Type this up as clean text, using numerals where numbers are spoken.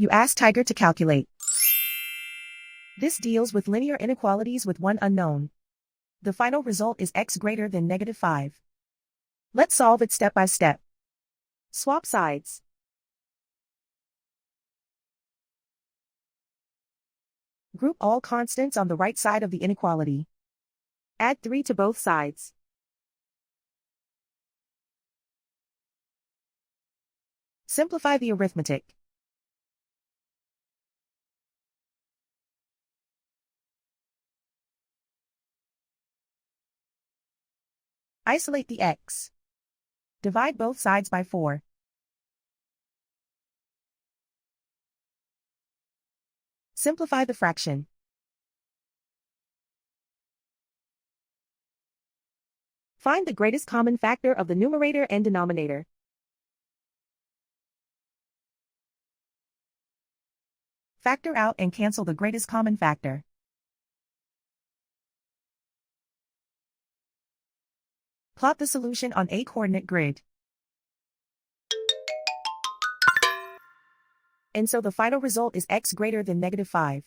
You ask Tiger to calculate. This deals with linear inequalities with one unknown. The final result is x greater than -5. Let's solve it step by step. Swap sides. Group all constants on the right side of the inequality. Add 3 to both sides. Simplify the arithmetic. Isolate the x. Divide both sides by 4. Simplify the fraction. Find the greatest common factor of the numerator and denominator. Factor out and cancel the greatest common factor. Plot the solution on a coordinate grid. And so the final result is x greater than -5.